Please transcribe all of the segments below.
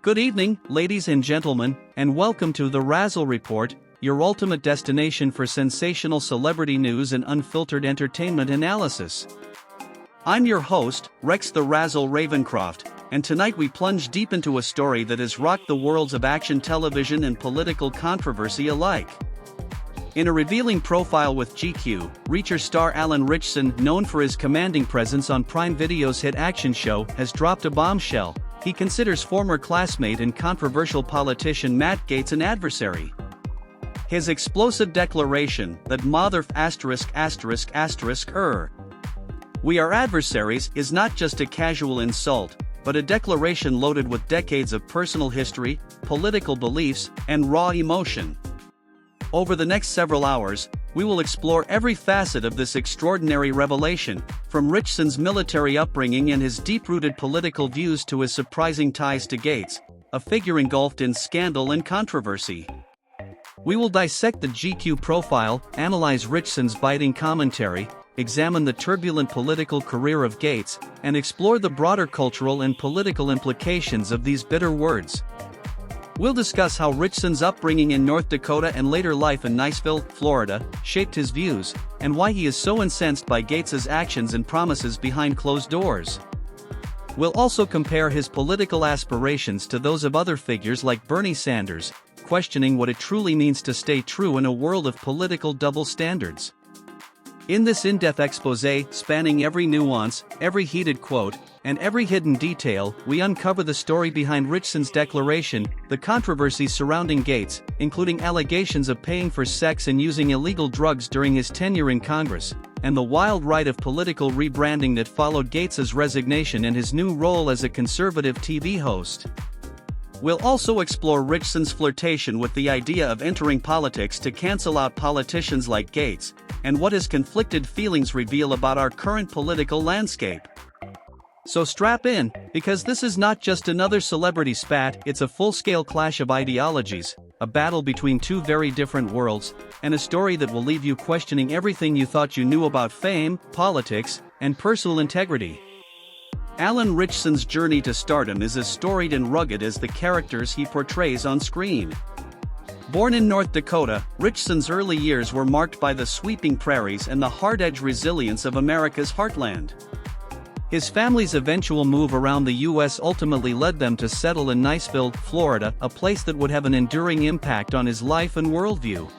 Good evening, ladies and gentlemen, and welcome to the Razzle Report, your ultimate destination for sensational celebrity news and unfiltered entertainment analysis. I'm your host, Rex the Razzle Ravencroft, and tonight we plunge deep into a story that has rocked the worlds of action television and political controversy alike. In a revealing profile with GQ, Reacher star Alan Ritchson, known for his commanding presence on Prime Video's hit action show, has dropped a bombshell. He considers former classmate and controversial politician Matt Gaetz an adversary. His explosive declaration that motherf we are adversaries is not just a casual insult, but a declaration loaded with decades of personal history, political beliefs, and raw emotion. Over the next several hours, we will explore every facet of this extraordinary revelation, from Ritchson's military upbringing and his deep-rooted political views to his surprising ties to Gaetz, a figure engulfed in scandal and controversy. We will dissect the GQ profile, analyze Ritchson's biting commentary, examine the turbulent political career of Gaetz, and explore the broader cultural and political implications of these bitter words. We'll discuss how Ritchson's upbringing in North Dakota and later life in Niceville, Florida, shaped his views, and why he is so incensed by Gaetz's actions and promises behind closed doors. We'll also compare his political aspirations to those of other figures like Bernie Sanders, questioning what it truly means to stay true in a world of political double standards. In this in-depth exposé, spanning every nuance, every heated quote, and every hidden detail, we uncover the story behind Ritchson's declaration, the controversies surrounding Gaetz, including allegations of paying for sex and using illegal drugs during his tenure in Congress, and the wild ride of political rebranding that followed Gaetz's resignation and his new role as a conservative TV host. We'll also explore Ritchson's flirtation with the idea of entering politics to cancel out politicians like Gaetz, and what his conflicted feelings reveal about our current political landscape. So strap in, because this is not just another celebrity spat, it's a full-scale clash of ideologies, a battle between two very different worlds, and a story that will leave you questioning everything you thought you knew about fame, politics, and personal integrity. Alan Ritchson's journey to stardom is as storied and rugged as the characters he portrays on screen. Born in North Dakota, Ritchson's early years were marked by the sweeping prairies and the hard-edged resilience of America's heartland. His family's eventual move around the U.S. ultimately led them to settle in Niceville, Florida, a place that would have an enduring impact on his life and worldview.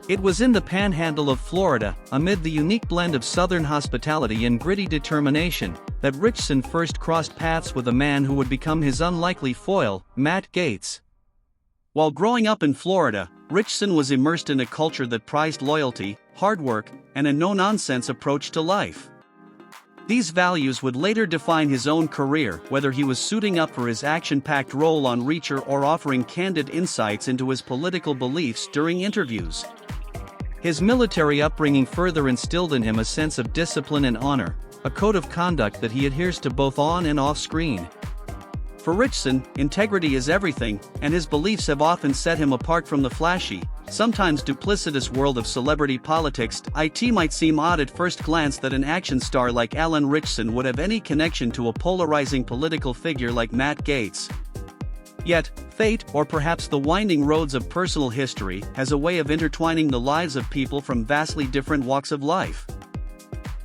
It was in the panhandle of Florida, amid the unique blend of southern hospitality and gritty determination, that Ritchson first crossed paths with a man who would become his unlikely foil, Matt Gaetz. While growing up in Florida, Ritchson was immersed in a culture that prized loyalty, hard work, and a no-nonsense approach to life. These values would later define his own career, whether he was suiting up for his action-packed role on Reacher or offering candid insights into his political beliefs during interviews. His military upbringing further instilled in him a sense of discipline and honor, a code of conduct that he adheres to both on and off screen. For Ritchson, integrity is everything, and his beliefs have often set him apart from the flashy, sometimes duplicitous world of celebrity politics. It might seem odd at first glance that an action star like Alan Ritchson would have any connection to a polarizing political figure like Matt Gaetz. Yet, fate, or perhaps the winding roads of personal history, has a way of intertwining the lives of people from vastly different walks of life.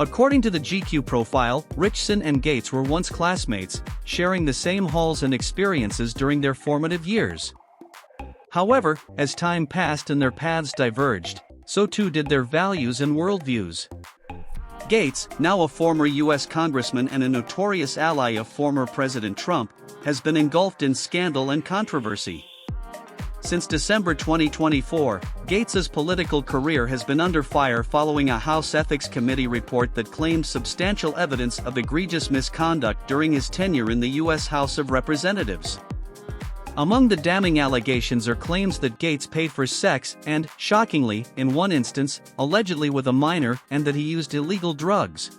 According to the GQ profile, Ritchson and Gaetz were once classmates, sharing the same halls and experiences during their formative years. However, as time passed and their paths diverged, so too did their values and worldviews. Gaetz, now a former U.S. congressman and a notorious ally of former President Trump, has been engulfed in scandal and controversy. Since December 2024, Gaetz's political career has been under fire following a House Ethics Committee report that claimed substantial evidence of egregious misconduct during his tenure in the U.S. House of Representatives. Among the damning allegations are claims that Gaetz paid for sex and, shockingly, in one instance, allegedly with a minor, and that he used illegal drugs.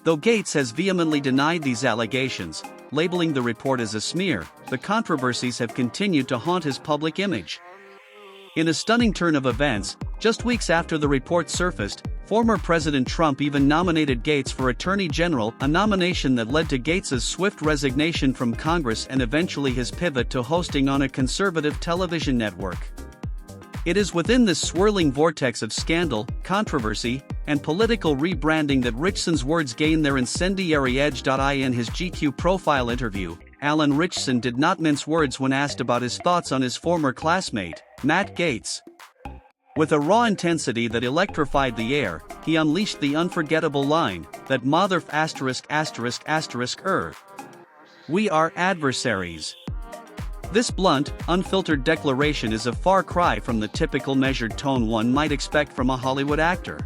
Though Gaetz has vehemently denied these allegations, labeling the report as a smear, the controversies have continued to haunt his public image. In a stunning turn of events, just weeks after the report surfaced, former President Trump even nominated Gaetz for Attorney General, a nomination that led to Gaetz's swift resignation from Congress and eventually his pivot to hosting on a conservative television network. It is within this swirling vortex of scandal, controversy, and political rebranding that Ritchson's words gain their incendiary edge. In his GQ profile interview, Alan Ritchson did not mince words when asked about his thoughts on his former classmate, Matt Gaetz. With a raw intensity that electrified the air, he unleashed the unforgettable line, that motherf ****. We are adversaries. This blunt, unfiltered declaration is a far cry from the typical measured tone one might expect from a Hollywood actor.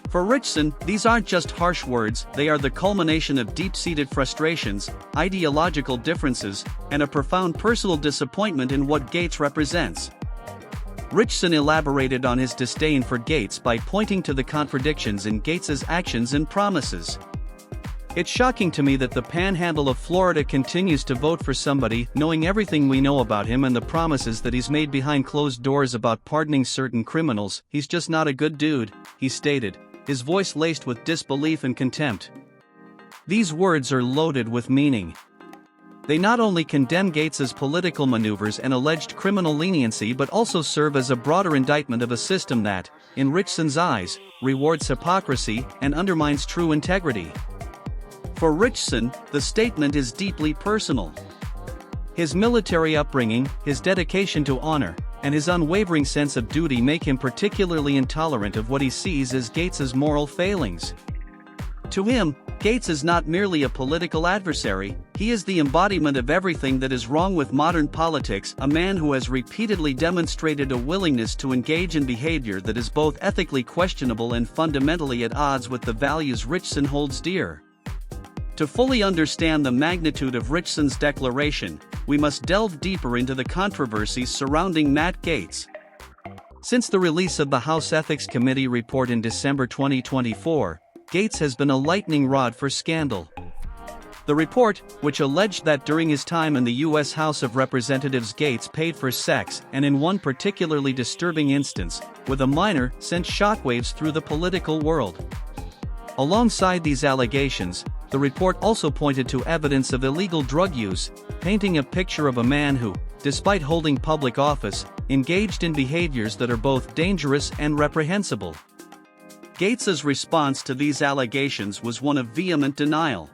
For Ritchson, these aren't just harsh words, they are the culmination of deep-seated frustrations, ideological differences, and a profound personal disappointment in what Gaetz represents. Ritchson elaborated on his disdain for Gaetz by pointing to the contradictions in Gaetz's actions and promises. It's shocking to me that the panhandle of Florida continues to vote for somebody, knowing everything we know about him and the promises that he's made behind closed doors about pardoning certain criminals. He's just not a good dude, he stated, his voice laced with disbelief and contempt. These words are loaded with meaning. They not only condemn Gaetz's political maneuvers and alleged criminal leniency but also serve as a broader indictment of a system that, in Ritchson's eyes, rewards hypocrisy and undermines true integrity. For Ritchson, the statement is deeply personal. His military upbringing, his dedication to honor, and his unwavering sense of duty make him particularly intolerant of what he sees as Gaetz's moral failings. To him, Gaetz is not merely a political adversary, he is the embodiment of everything that is wrong with modern politics, a man who has repeatedly demonstrated a willingness to engage in behavior that is both ethically questionable and fundamentally at odds with the values Ritchson holds dear. To fully understand the magnitude of Ritchson's declaration, we must delve deeper into the controversies surrounding Matt Gaetz. Since the release of the House Ethics Committee report in December 2024, Gaetz has been a lightning rod for scandal. The report, which alleged that during his time in the U.S. House of Representatives Gaetz paid for sex and in one particularly disturbing instance, with a minor, sent shockwaves through the political world. Alongside these allegations, the report also pointed to evidence of illegal drug use, painting a picture of a man who, despite holding public office, engaged in behaviors that are both dangerous and reprehensible. Gaetz's response to these allegations was one of vehement denial.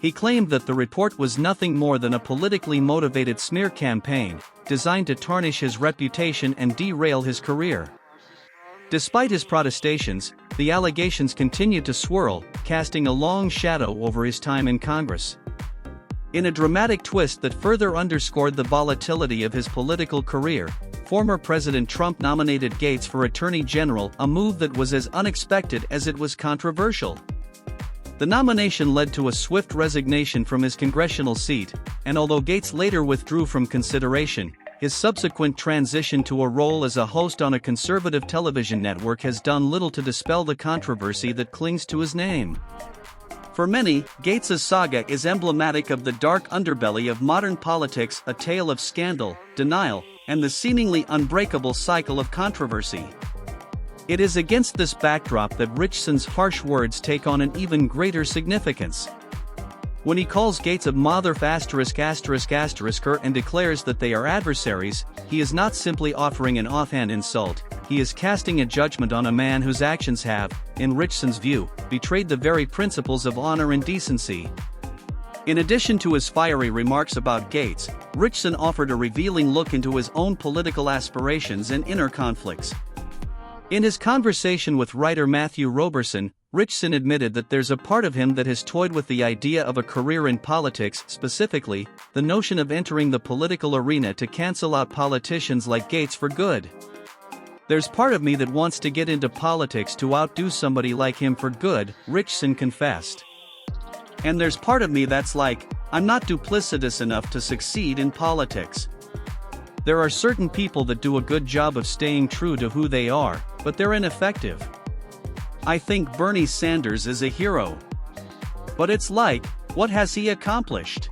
He claimed that the report was nothing more than a politically motivated smear campaign, designed to tarnish his reputation and derail his career. Despite his protestations, the allegations continued to swirl, casting a long shadow over his time in Congress. In a dramatic twist that further underscored the volatility of his political career, former President Trump nominated Gaetz for Attorney General, a move that was as unexpected as it was controversial. The nomination led to a swift resignation from his congressional seat, and although Gaetz later withdrew from consideration, his subsequent transition to a role as a host on a conservative television network has done little to dispel the controversy that clings to his name. For many, Gaetz's saga is emblematic of the dark underbelly of modern politics, a tale of scandal, denial, and the seemingly unbreakable cycle of controversy. It is against this backdrop that Ritchson's harsh words take on an even greater significance. When he calls Gaetz a motherf and declares that they are adversaries, he is not simply offering an offhand insult, he is casting a judgment on a man whose actions have, in Ritchson's view, betrayed the very principles of honor and decency. In addition to his fiery remarks about Gaetz, Ritchson offered a revealing look into his own political aspirations and inner conflicts. In his conversation with writer Matthew Roberson, Ritchson admitted that there's a part of him that has toyed with the idea of a career in politics, specifically, the notion of entering the political arena to cancel out politicians like Gaetz for good. There's part of me that wants to get into politics to outdo somebody like him for good, Ritchson confessed. And there's part of me that's like, I'm not duplicitous enough to succeed in politics. There are certain people that do a good job of staying true to who they are, but they're ineffective. I think Bernie Sanders is a hero. But it's like, what has he accomplished?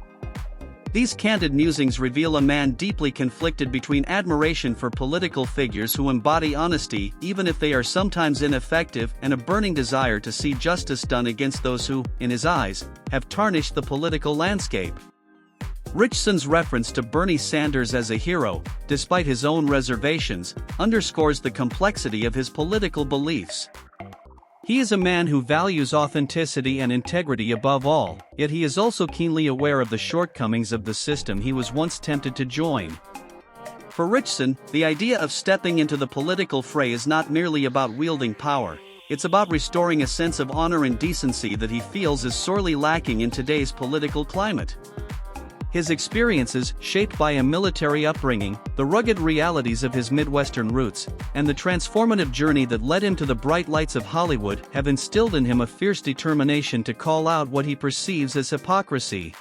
These candid musings reveal a man deeply conflicted between admiration for political figures who embody honesty even if they are sometimes ineffective and a burning desire to see justice done against those who, in his eyes, have tarnished the political landscape. Ritchson's reference to Bernie Sanders as a hero, despite his own reservations, underscores the complexity of his political beliefs. He is a man who values authenticity and integrity above all, yet he is also keenly aware of the shortcomings of the system he was once tempted to join. For Ritchson, the idea of stepping into the political fray is not merely about wielding power, it's about restoring a sense of honor and decency that he feels is sorely lacking in today's political climate. His experiences, shaped by a military upbringing, the rugged realities of his Midwestern roots, and the transformative journey that led him to the bright lights of Hollywood have instilled in him a fierce determination to call out what he perceives as hypocrisy.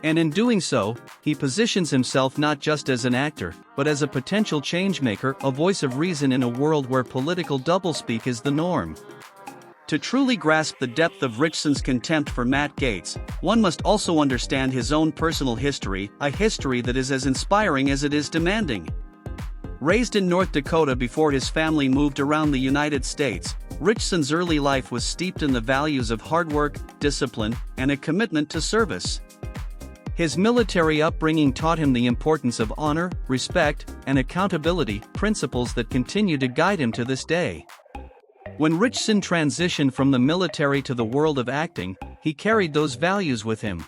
And in doing so, he positions himself not just as an actor, but as a potential changemaker, a voice of reason in a world where political doublespeak is the norm. To truly grasp the depth of Ritchson's contempt for Matt Gaetz, one must also understand his own personal history, a history that is as inspiring as it is demanding. Raised in North Dakota before his family moved around the United States, Ritchson's early life was steeped in the values of hard work, discipline, and a commitment to service. His military upbringing taught him the importance of honor, respect, and accountability, principles that continue to guide him to this day. When Ritchson transitioned from the military to the world of acting, he carried those values with him.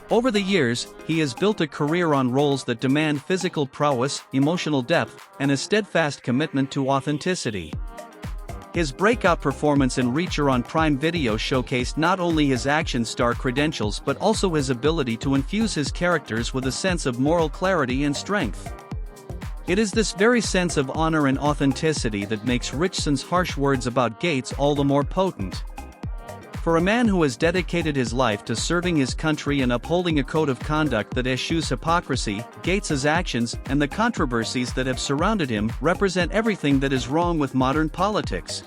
Over the years, he has built a career on roles that demand physical prowess, emotional depth, and a steadfast commitment to authenticity. His breakout performance in Reacher on Prime Video showcased not only his action star credentials but also his ability to infuse his characters with a sense of moral clarity and strength. It is this very sense of honor and authenticity that makes Ritchson's harsh words about Gaetz all the more potent. For a man who has dedicated his life to serving his country and upholding a code of conduct that eschews hypocrisy, Gaetz's actions and the controversies that have surrounded him represent everything that is wrong with modern politics.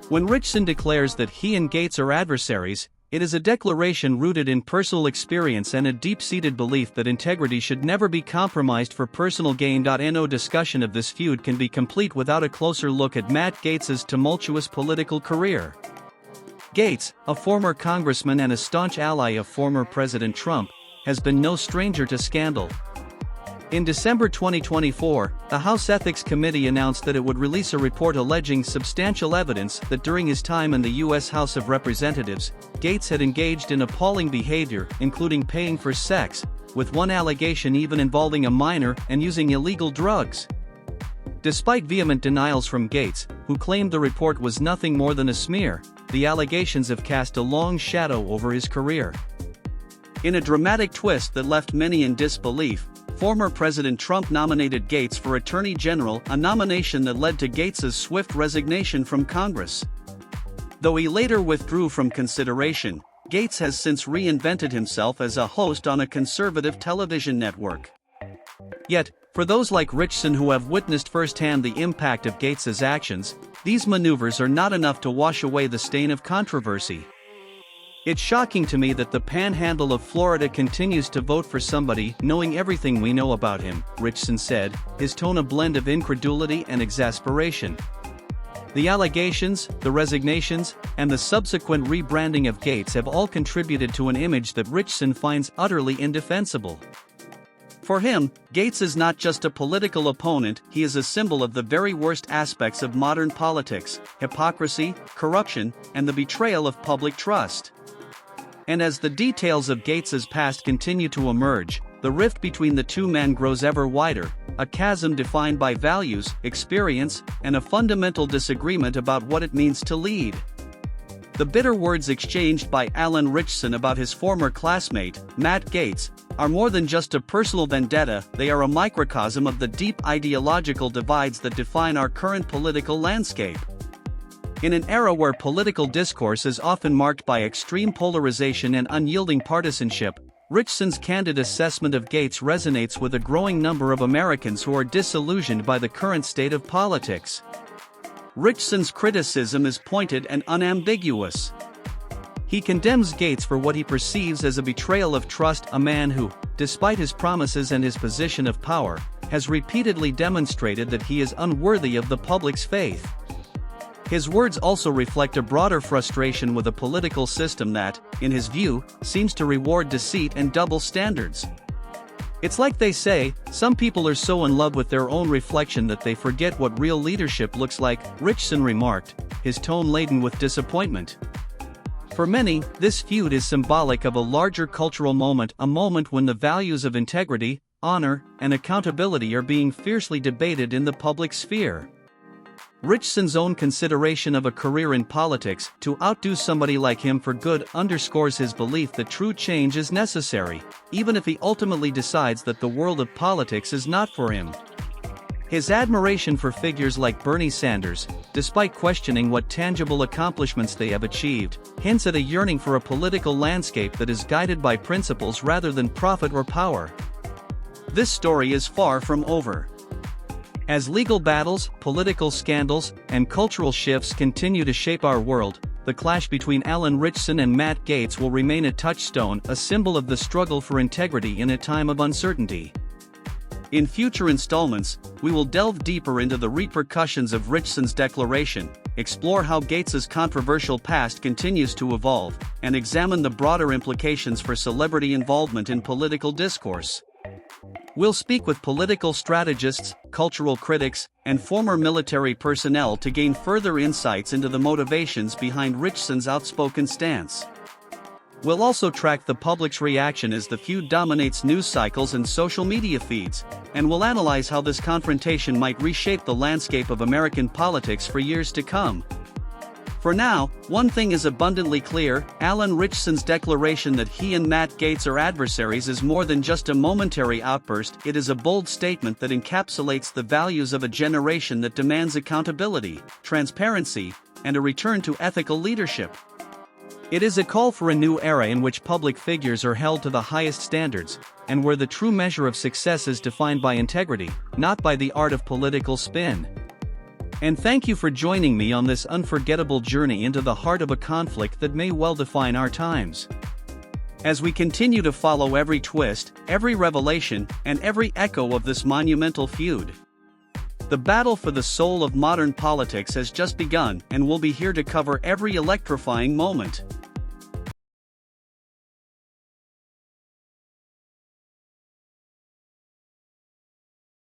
When Ritchson declares that he and Gaetz are adversaries, it is a declaration rooted in personal experience and a deep-seated belief that integrity should never be compromised for personal gain. No discussion of this feud can be complete without a closer look at Matt Gaetz's tumultuous political career. Gaetz, a former congressman and a staunch ally of former President Trump, has been no stranger to scandal. In December 2024, the House Ethics Committee announced that it would release a report alleging substantial evidence that during his time in the U.S. House of Representatives, Gaetz had engaged in appalling behavior, including paying for sex, with one allegation even involving a minor, and using illegal drugs. Despite vehement denials from Gaetz, who claimed the report was nothing more than a smear, the allegations have cast a long shadow over his career. In a dramatic twist that left many in disbelief, former President Trump nominated Gaetz for Attorney General, a nomination that led to Gaetz's swift resignation from Congress. Though he later withdrew from consideration, Gaetz has since reinvented himself as a host on a conservative television network. Yet, for those like Ritchson who have witnessed firsthand the impact of Gaetz's actions, these maneuvers are not enough to wash away the stain of controversy. It's shocking to me that the panhandle of Florida continues to vote for somebody knowing everything we know about him, Ritchson said, his tone a blend of incredulity and exasperation. The allegations, the resignations, and the subsequent rebranding of Gaetz have all contributed to an image that Ritchson finds utterly indefensible. For him, Gaetz is not just a political opponent, he is a symbol of the very worst aspects of modern politics: hypocrisy, corruption, and the betrayal of public trust. And as the details of Gaetz's past continue to emerge, the rift between the two men grows ever wider, a chasm defined by values, experience, and a fundamental disagreement about what it means to lead. The bitter words exchanged by Alan Ritchson about his former classmate, Matt Gaetz, are more than just a personal vendetta, they are a microcosm of the deep ideological divides that define our current political landscape. In an era where political discourse is often marked by extreme polarization and unyielding partisanship, Ritchson's candid assessment of Gaetz resonates with a growing number of Americans who are disillusioned by the current state of politics. Ritchson's criticism is pointed and unambiguous. He condemns Gaetz for what he perceives as a betrayal of trust, a man who, despite his promises and his position of power, has repeatedly demonstrated that he is unworthy of the public's faith. His words also reflect a broader frustration with a political system that, in his view, seems to reward deceit and double standards. It's like they say, some people are so in love with their own reflection that they forget what real leadership looks like, Ritchson remarked, his tone laden with disappointment. For many, this feud is symbolic of a larger cultural moment, a moment when the values of integrity, honor, and accountability are being fiercely debated in the public sphere. Ritchson's own consideration of a career in politics, to outdo somebody like him for good, underscores his belief that true change is necessary, even if he ultimately decides that the world of politics is not for him. His admiration for figures like Bernie Sanders, despite questioning what tangible accomplishments they have achieved, hints at a yearning for a political landscape that is guided by principles rather than profit or power. This story is far from over. As legal battles, political scandals, and cultural shifts continue to shape our world, the clash between Alan Ritchson and Matt Gaetz will remain a touchstone, a symbol of the struggle for integrity in a time of uncertainty. In future installments, we will delve deeper into the repercussions of Ritchson's declaration, explore how Gaetz's controversial past continues to evolve, and examine the broader implications for celebrity involvement in political discourse. We'll speak with political strategists, cultural critics, and former military personnel to gain further insights into the motivations behind Ritchson's outspoken stance. We'll also track the public's reaction as the feud dominates news cycles and social media feeds, and we'll analyze how this confrontation might reshape the landscape of American politics for years to come. For now, one thing is abundantly clear: Alan Ritchson's declaration that he and Matt Gaetz are adversaries is more than just a momentary outburst. It is a bold statement that encapsulates the values of a generation that demands accountability, transparency, and a return to ethical leadership. It is a call for a new era in which public figures are held to the highest standards, and where the true measure of success is defined by integrity, not by the art of political spin. And thank you for joining me on this unforgettable journey into the heart of a conflict that may well define our times. As we continue to follow every twist, every revelation, and every echo of this monumental feud, the battle for the soul of modern politics has just begun, and we'll be here to cover every electrifying moment.